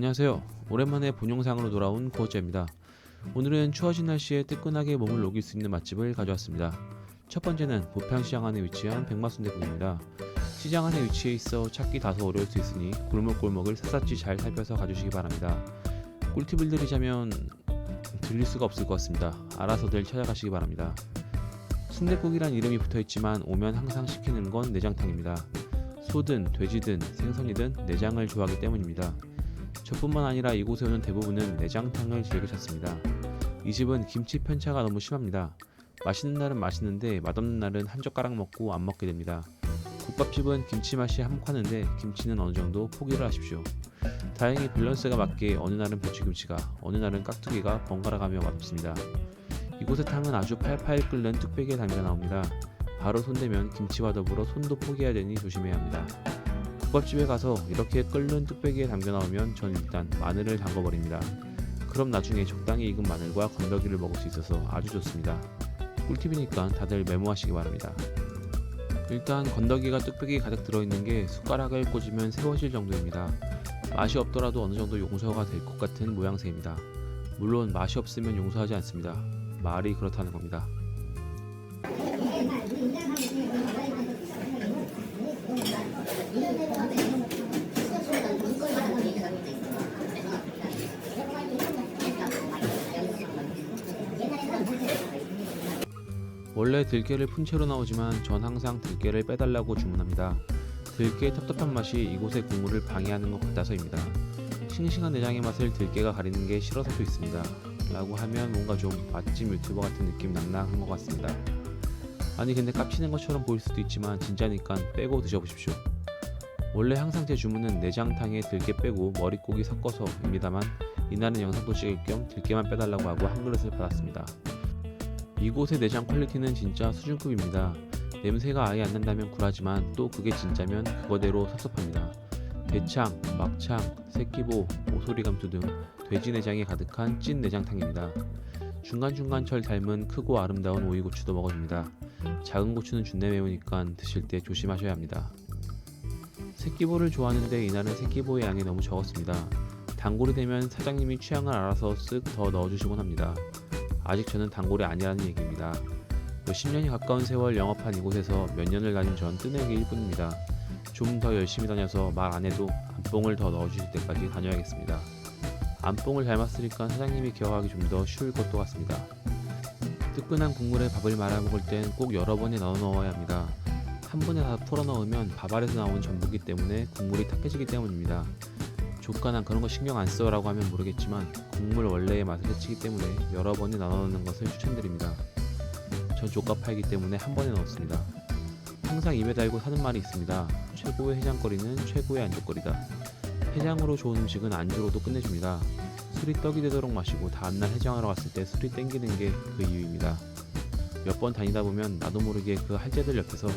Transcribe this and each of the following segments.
안녕하세요. 오랜만에 본 영상으로 돌아온 구호자입니다. 오늘은 추워진 날씨에 뜨끈하게 몸을 녹일 수 있는 맛집을 가져왔습니다. 첫 번째는 부평시장 안에 위치한 백마순댓국입니다. 시장 안에 위치해 있어 찾기 다소 어려울 수 있으니 골목골목을 샅샅이 잘 살펴서 가주시기 바랍니다. 꿀팁을 드리자면 들릴 수가 없을 것 같습니다. 알아서들 찾아가시기 바랍니다. 순댓국이란 이름이 붙어있지만 오면 항상 시키는 건 내장탕입니다. 소든 돼지든 생선이든 내장을 좋아하기 때문입니다. 저뿐만 아니라 이곳에 오는 대부분은 내장탕을 즐겨 찾습니다. 이 집은 김치 편차가 너무 심합니다. 맛있는 날은 맛있는데 맛없는 날은 한 젓가락 먹고 안 먹게 됩니다. 국밥집은 김치 맛이 함흥하는데 김치는 어느 정도 포기를 하십시오. 다행히 밸런스가 맞게 어느 날은 부추김치가 어느 날은 깍두기가 번갈아가며 맛없습니다. 이곳의 탕은 아주 팔팔 끓는 뚝배기에 담겨 나옵니다. 바로 손대면 김치와 더불어 손도 포기해야 되니 조심해야 합니다. 국밥집에 가서 이렇게 끓는 뚝배기에 담겨 나오면 전 일단 마늘을 담궈버립니다. 그럼 나중에 적당히 익은 마늘과 건더기를 먹을 수 있어서 아주 좋습니다. 꿀팁이니까 다들 메모하시기 바랍니다. 일단 건더기가 뚝배기 가득 들어있는 게 숟가락을 꽂으면 세워질 정도입니다. 맛이 없더라도 어느 정도 용서가 될 것 같은 모양새입니다. 물론 맛이 없으면 용서하지 않습니다. 말이 그렇다는 겁니다. 원래 들깨를 푼채로 나오지만 전 항상 들깨를 빼달라고 주문합니다. 들깨의 텁텁한 맛이 이곳의 국물을 방해하는 것 같아서입니다. 싱싱한 내장의 맛을 들깨가 가리는 게 싫어서도 있습니다. 라고 하면 뭔가 좀 맛집 유튜버 같은 느낌 낭낭한 것 같습니다. 아니 근데 깝치는 것처럼 보일 수도 있지만 진짜니까 빼고 드셔보십시오. 원래 항상 제 주문은 내장탕에 들깨 빼고 머릿고기 섞어서 입니다만 이날은 영상도 찍을 겸 들깨만 빼달라고 하고 한 그릇을 받았습니다. 이곳의 내장 퀄리티는 진짜 수준급입니다. 냄새가 아예 안 난다면 굴하지만 또 그게 진짜면 그거대로 섭섭합니다. 대창, 막창, 새끼보, 오소리감투 등 돼지 내장이 가득한 찐 내장탕입니다. 중간중간 절 닮은 크고 아름다운 오이고추도 먹어줍니다. 작은 고추는 준내 매우니까 드실 때 조심하셔야 합니다. 새끼보를 좋아하는데 이날은 새끼보의 양이 너무 적었습니다. 단골이 되면 사장님이 취향을 알아서 쓱 더 넣어주시곤 합니다. 아직 저는 단골이 아니라는 얘기입니다. 몇십 년이 가까운 세월 영업한 이곳에서 몇 년을 다닌 전 뜨내기일 뿐입니다. 좀 더 열심히 다녀서 말 안해도 안뽕을 더 넣어주실 때까지 다녀야겠습니다. 안뽕을 닮았으니까 사장님이 기억하기 좀 더 쉬울 것도 같습니다. 뜨끈한 국물에 밥을 말아 먹을 땐 꼭 여러 번에 넣어 넣어야 합니다. 한 번에 다 풀어 넣으면 밥알에서 나온 전분이기 때문에 국물이 탁해지기 때문입니다. 조카 난 그런 거 신경 안 써 라고 하면 모르겠지만 국물 원래의 맛을 해치기 때문에 여러 번에 나눠 넣는 것을 추천드립니다. 전 조카파이기 때문에 한 번에 넣었습니다. 항상 입에 달고 사는 말이 있습니다. 최고의 해장거리는 최고의 안주거리다. 해장으로 좋은 음식은 안주로도 끝내줍니다. 술이 떡이 되도록 마시고 다음날 해장하러 갔을 때 술이 땡기는 게 그 이유입니다. 몇 번 다니다 보면 나도 모르게 그 할제들 옆에서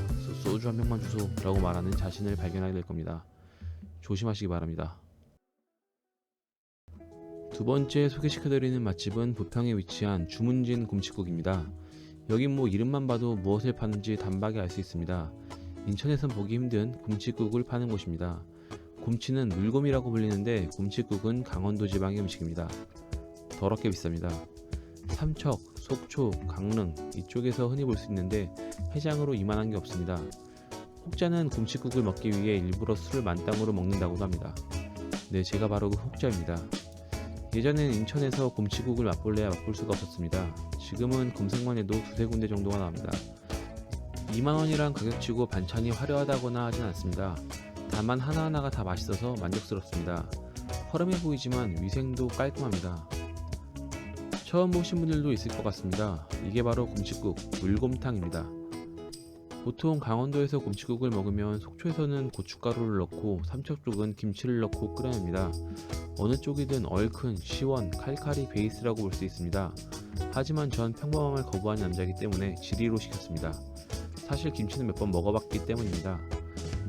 소주 한 병만 주소 라고 말하는 자신을 발견하게 될 겁니다. 조심하시기 바랍니다. 두 번째 소개시켜드리는 맛집은 부평에 위치한 주문진 곰칫국입니다. 여긴 뭐 이름만 봐도 무엇을 파는지 단박에 알 수 있습니다. 인천에선 보기 힘든 곰칫국을 파는 곳입니다. 곰치는 물곰이라고 불리는데 곰칫국은 강원도 지방의 음식입니다. 더럽게 비쌉니다. 삼척, 속초, 강릉 이쪽에서 흔히 볼 수 있는데 해장으로 이만한 게 없습니다. 혹자는 곰칫국을 먹기 위해 일부러 술을 만땅으로 먹는다고도 합니다. 네, 제가 바로 그 혹자입니다. 예전엔 인천에서 곰칫국을 맛볼래야 맛볼 수가 없었습니다. 지금은 검색만 해도 두세 군데 정도가 나옵니다. 2만원이란 가격치고 반찬이 화려하다거나 하진 않습니다. 다만 하나하나가 다 맛있어서 만족스럽습니다. 허름해 보이지만 위생도 깔끔합니다. 처음 보신 분들도 있을 것 같습니다. 이게 바로 곰칫국, 물곰탕입니다. 보통 강원도에서 곰칫국을 먹으면 속초에서는 고춧가루를 넣고 삼척 쪽은 김치를 넣고 끓여냅니다. 어느 쪽이든 얼큰, 시원, 칼칼이 베이스라고 볼 수 있습니다. 하지만 전 평범함을 거부하는 남자이기 때문에 지리로 시켰습니다. 사실 김치는 몇 번 먹어봤기 때문입니다.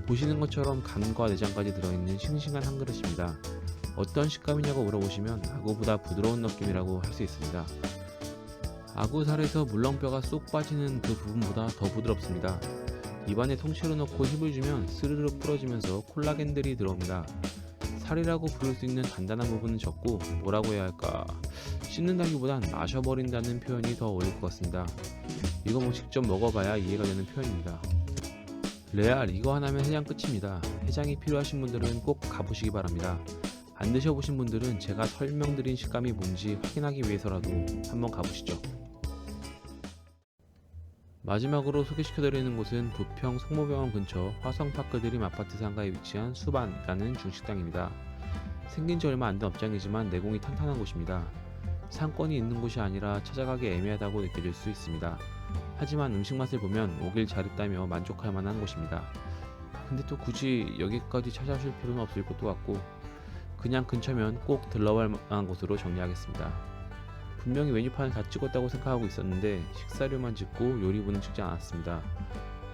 보시는 것처럼 간과 내장까지 들어있는 싱싱한 한 그릇입니다. 어떤 식감이냐고 물어보시면 아구보다 부드러운 느낌이라고 할 수 있습니다. 아구살에서 물렁뼈가 쏙 빠지는 그 부분보다 더 부드럽습니다. 입안에 통째로 넣고 힘을 주면 스르르 풀어지면서 콜라겐들이 들어옵니다. 살이라고 부를 수 있는 단단한 부분은 적고 뭐라고 해야 할까, 씹는다기보단 마셔버린다는 표현이 더 어울릴 것 같습니다. 이거 뭐 직접 먹어봐야 이해가 되는 표현입니다. 레알 이거 하나면 해장 끝입니다. 해장이 필요하신 분들은 꼭 가보시기 바랍니다. 안 드셔보신 분들은 제가 설명드린 식감이 뭔지 확인하기 위해서라도 한번 가보시죠. 마지막으로 소개시켜드리는 곳은 부평 성모병원 근처 화성파크 드림 아파트 상가에 위치한 수반이라는 중식당입니다. 생긴 지 얼마 안 된 업장이지만 내공이 탄탄한 곳입니다. 상권이 있는 곳이 아니라 찾아가기 애매하다고 느껴질 수 있습니다. 하지만 음식 맛을 보면 오길 잘했다며 만족할 만한 곳입니다. 근데 또 굳이 여기까지 찾아오실 필요는 없을 것도 같고 그냥 근처면 꼭 들러볼 만한 곳으로 정리하겠습니다. 분명히 메뉴판을 다 찍었다고 생각하고 있었는데 식사료만 찍고 요리부는 찍지 않았습니다.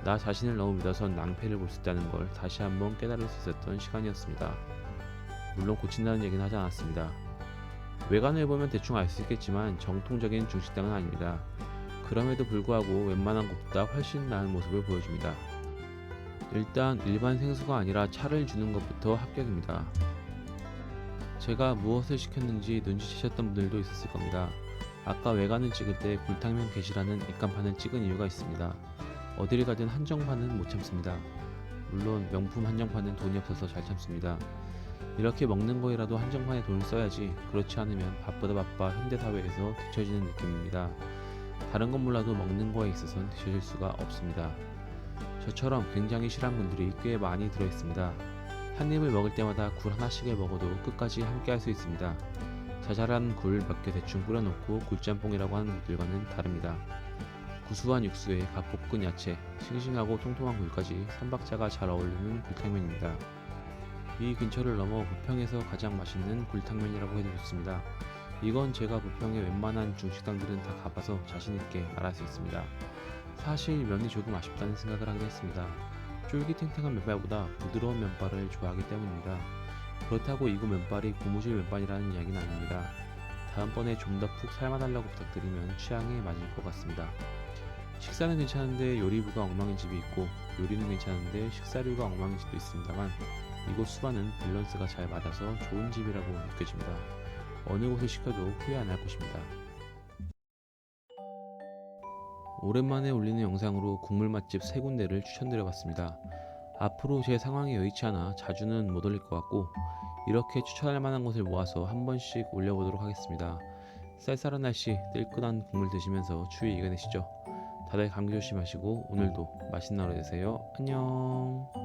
나 자신을 너무 믿어선 낭패를 볼 수 있다는 걸 다시 한번 깨달을 수 있었던 시간이었습니다. 물론 고친다는 얘기는 하지 않았습니다. 외관을 보면 대충 알 수 있겠지만 정통적인 중식당은 아닙니다. 그럼에도 불구하고 웬만한 것보다 훨씬 나은 모습을 보여줍니다. 일단 일반 생수가 아니라 차를 주는 것부터 합격입니다. 제가 무엇을 시켰는지 눈치채셨던 분들도 있었을 겁니다. 아까 외관을 찍을 때 굴탕면 게시라는 입간판을 찍은 이유가 있습니다. 어디를 가든 한정판은 못 참습니다. 물론 명품 한정판은 돈이 없어서 잘 참습니다. 이렇게 먹는 거이라도 한정판에 돈을 써야지, 그렇지 않으면 바쁘다 바빠 현대사회에서 뒤처지는 느낌입니다. 다른 건 몰라도 먹는 거에 있어서는 뒤처질 수가 없습니다. 저처럼 굉장히 실한 분들이 꽤 많이 들어있습니다. 한 입을 먹을 때마다 굴 하나씩을 먹어도 끝까지 함께 할 수 있습니다. 자잘한 굴 몇 개 대충 뿌려놓고 굴짬뽕이라고 하는 분들과는 다릅니다. 구수한 육수에 갓 볶은 야채, 싱싱하고 통통한 굴까지 3박자가 잘 어울리는 굴탕면입니다. 이 근처를 넘어 부평에서 가장 맛있는 굴탕면이라고 해도 좋습니다. 이건 제가 부평의 웬만한 중식당들은 다 가봐서 자신있게 말할 수 있습니다. 사실 면이 조금 아쉽다는 생각을 하긴 했습니다. 쫄깃탱탱한 면발보다 부드러운 면발을 좋아하기 때문입니다. 그렇다고 이곳 면발이 고무줄 면발이라는 이야기는 아닙니다. 다음번에 좀 더 푹 삶아달라고 부탁드리면 취향에 맞을 것 같습니다. 식사는 괜찮은데 요리부가 엉망인 집이 있고 요리는 괜찮은데 식사료가 엉망인 집도 있습니다만 이곳 수반은 밸런스가 잘 맞아서 좋은 집이라고 느껴집니다. 어느 곳을 시켜도 후회 안 할 것입니다. 오랜만에 올리는 영상으로 국물 맛집 3군데를 추천드려봤습니다. 앞으로 제 상황이 여의치 않아 자주는 못 올릴 것 같고 이렇게 추천할 만한 곳을 모아서 한 번씩 올려보도록 하겠습니다. 쌀쌀한 날씨 뜨끈한 국물 드시면서 추위 이겨내시죠. 다들 감기 조심하시고 오늘도 맛있는 하루 되세요. 안녕.